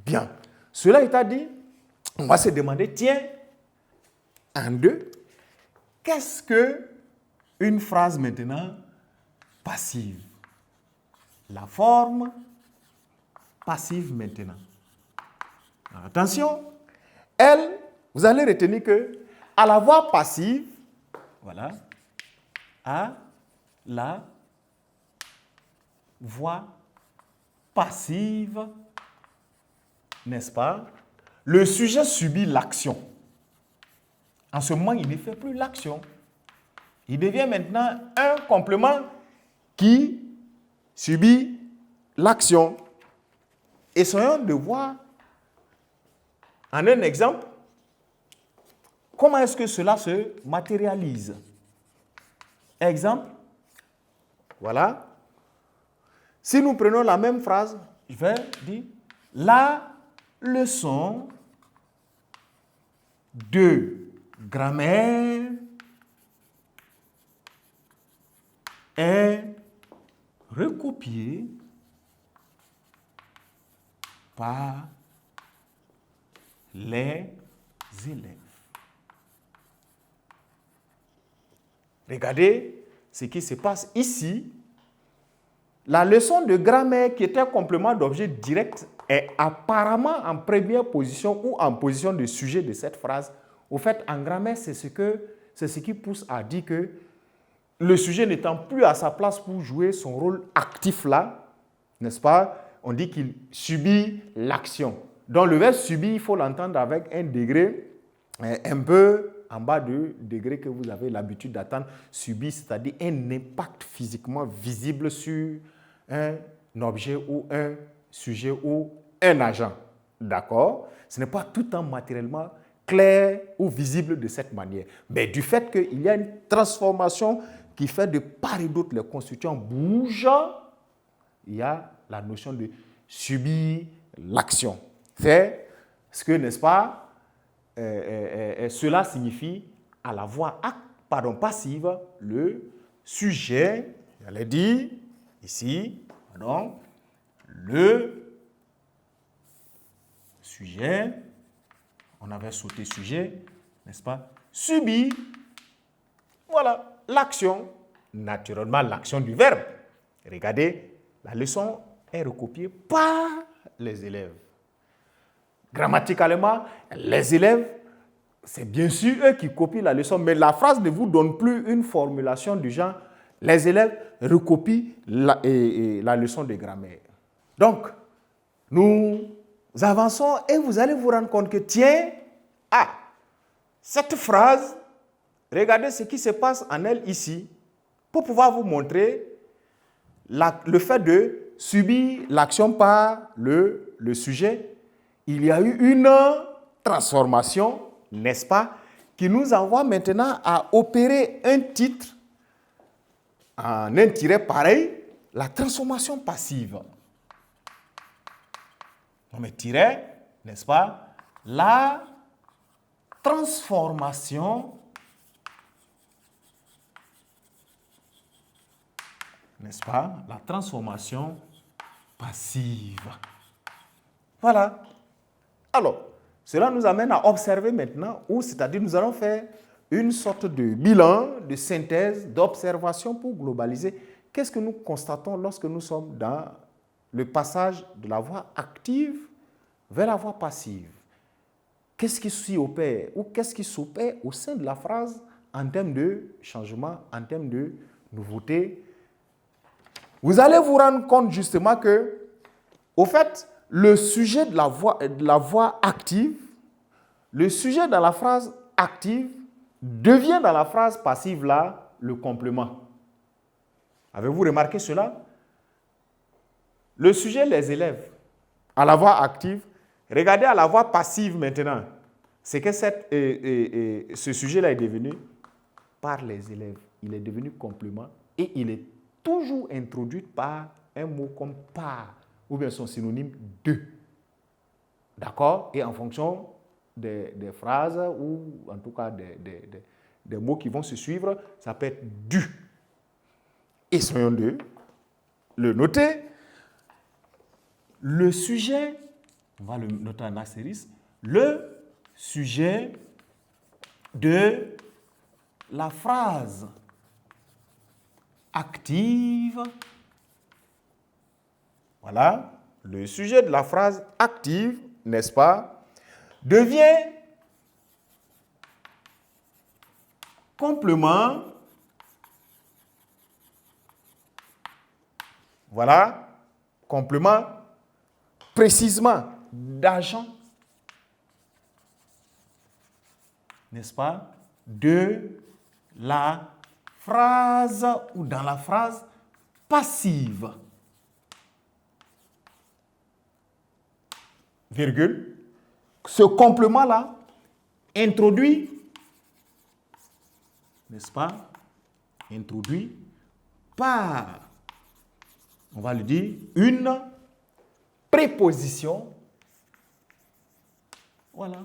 Bien. Cela étant dit, on va se demander, tiens, en deux, qu'est-ce qu'une phrase maintenant passive? La forme passive maintenant. Alors, attention, elle, vous allez retenir que à la voix passive, voilà, à la voix passive, n'est-ce pas? Le sujet subit l'action. En ce moment, il ne fait plus l'action. Il devient maintenant un complément qui subit l'action. Essayons de voir en un exemple comment est-ce que cela se matérialise. Exemple, voilà. Si nous prenons la même phrase, je vais dire la leçon de grammaire est recopiée par les élèves. Regardez ce qui se passe ici. La leçon de grammaire qui était un complément d'objet direct est apparemment en première position ou en position de sujet de cette phrase. Au fait, en grammaire, c'est ce qui pousse à dire que le sujet n'étant plus à sa place pour jouer son rôle actif là, n'est-ce pas? On dit qu'il subit l'action. Donc le verbe subir, il faut l'entendre avec un degré un peu en bas du degré que vous avez l'habitude d'attendre. Subir, c'est-à-dire un impact physiquement visible sur un objet ou un sujet ou un agent. D'accord? Ce n'est pas tout le temps matériellement clair ou visible de cette manière. Mais du fait qu'il y a une transformation qui fait de part et d'autre les constituants bougent, il y a la notion de subir l'action. C'est ce que, n'est-ce pas, cela signifie à la voix passive, le sujet, j'allais dire ici, pardon, le sujet, on avait sauté sujet, n'est-ce pas, subit, voilà, l'action, naturellement l'action du verbe. Regardez, la leçon est recopiée par les élèves. Grammaticalement, les élèves, c'est bien sûr eux qui copient la leçon, mais la phrase ne vous donne plus une formulation du genre « les élèves recopient la leçon de grammaire ». Donc, nous avançons et vous allez vous rendre compte que, tiens, cette phrase, regardez ce qui se passe en elle ici, pour pouvoir vous montrer le fait de subir l'action par le sujet. Il y a eu une transformation, n'est-ce pas, qui nous envoie maintenant à opérer un titre en un tiret pareil, la transformation passive. On met tiret, n'est-ce pas, la transformation, n'est-ce pas, la transformation passive. Voilà. Alors, cela nous amène à observer maintenant, c'est-à-dire nous allons faire une sorte de bilan, de synthèse, d'observation pour globaliser. Qu'est-ce que nous constatons lorsque nous sommes dans le passage de la voix active vers la voix passive? Qu'est-ce qui s'y opère ou qu'est-ce qui s'opère au sein de la phrase en termes de changement, en termes de nouveauté? Vous allez vous rendre compte justement que, au fait, le sujet de la voix active, le sujet dans la phrase active devient dans la phrase passive là le complément. Avez-vous remarqué cela? Le sujet, les élèves, à la voix active, regardez à la voix passive maintenant. C'est que ce sujet-là est devenu par les élèves. Il est devenu complément et il est toujours introduit par un mot comme par ou bien son synonyme de. D'accord? Et en fonction des phrases ou en tout cas des mots qui vont se suivre, ça peut être du. Et soyons de le noter, le sujet on va le noter en astérisque, le sujet de la phrase active, voilà, le sujet de la phrase active, n'est-ce pas, devient complément, voilà, complément précisément d'agent, n'est-ce pas, de la phrase ou dans la phrase passive. Virgule. Ce complément-là introduit, n'est-ce pas, introduit par, on va le dire, une préposition. Voilà,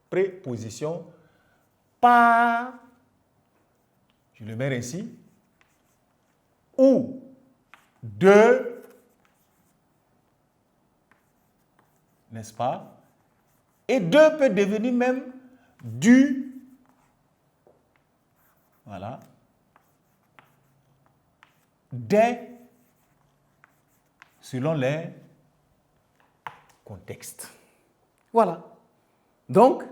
préposition par, je le mets ainsi, ou de, n'est-ce pas? Et de peut devenir même du, voilà, des, selon les contextes. Voilà. Donc,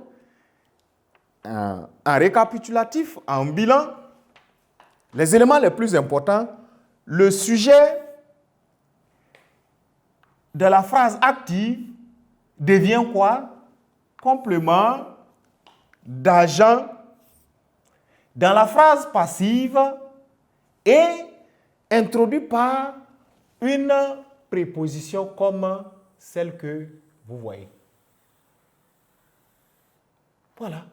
un récapitulatif, un bilan, les éléments les plus importants, le sujet de la phrase active devient quoi? Complément d'agent dans la phrase passive et introduit par une préposition comme celle que vous voyez. Voilà.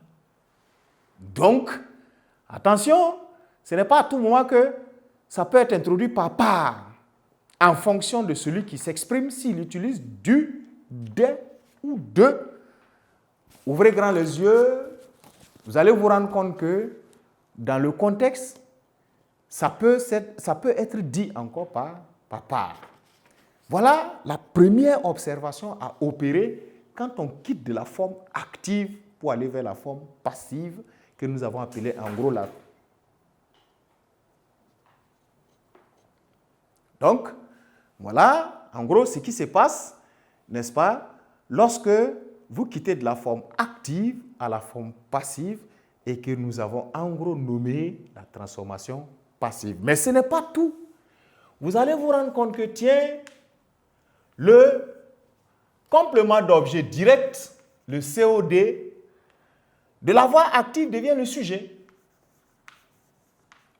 Donc, attention, ce n'est pas à tout moment que ça peut être introduit par part, en fonction de celui qui s'exprime, s'il utilise du, des ou de. Ouvrez grand les yeux, vous allez vous rendre compte que dans le contexte, ça peut être dit encore par part. Voilà la première observation à opérer quand on quitte de la forme active pour aller vers la forme passive que nous avons appelée en gros la. Donc, voilà en gros ce qui se passe, n'est-ce pas, lorsque vous quittez de la forme active à la forme passive et que nous avons en gros nommé la transformation passive. Mais ce n'est pas tout. Vous allez vous rendre compte que, tiens, le complément d'objet direct, le COD, de la voix active devient le sujet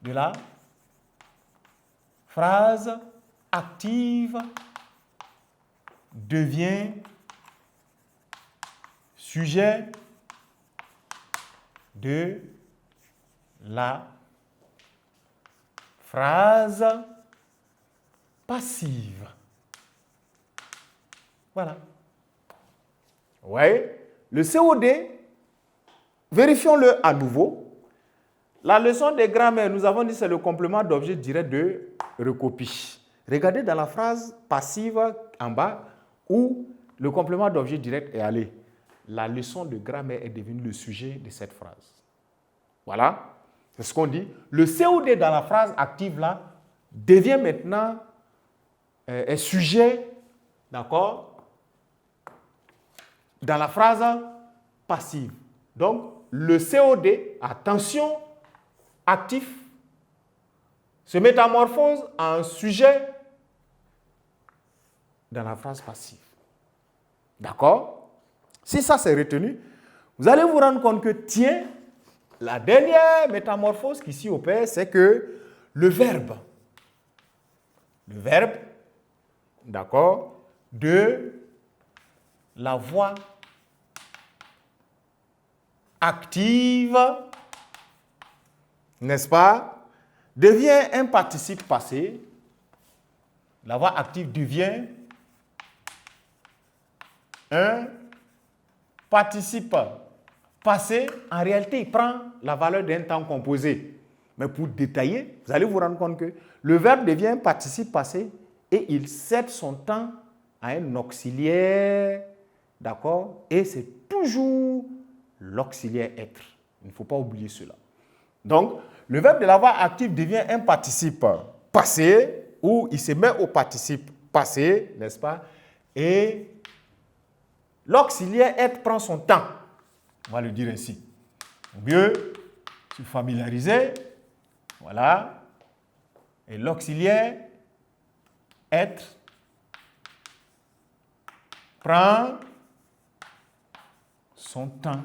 de la phrase active devient sujet de la phrase passive. Voilà. Vous voyez, le COD, vérifions-le à nouveau. La leçon de grammaire, nous avons dit c'est le complément d'objet direct de recopie. Regardez dans la phrase passive en bas où le complément d'objet direct est allé. La leçon de grammaire est devenue le sujet de cette phrase. Voilà, c'est ce qu'on dit. Le COD dans la phrase active là devient maintenant un sujet, d'accord, dans la phrase passive. Donc, le COD, attention, actif, se métamorphose en sujet dans la phrase passive. D'accord? Si ça c'est retenu, vous allez vous rendre compte que, tiens, la dernière métamorphose qui s'y opère, c'est que le verbe, d'accord, de la voix active, n'est-ce pas, devient un participe passé. La voix active devient un participe passé. En réalité, il prend la valeur d'un temps composé. Mais pour détailler, vous allez vous rendre compte que le verbe devient un participe passé et il cède son temps à un auxiliaire, d'accord? Et c'est toujours l'auxiliaire être. Il ne faut pas oublier cela. Donc, le verbe de la voix active devient un participe passé où il se met au participe passé, n'est-ce pas? Et l'auxiliaire être prend son temps. On va le dire ainsi. Au mieux, se familiariser. Voilà. Et l'auxiliaire être prend son temps.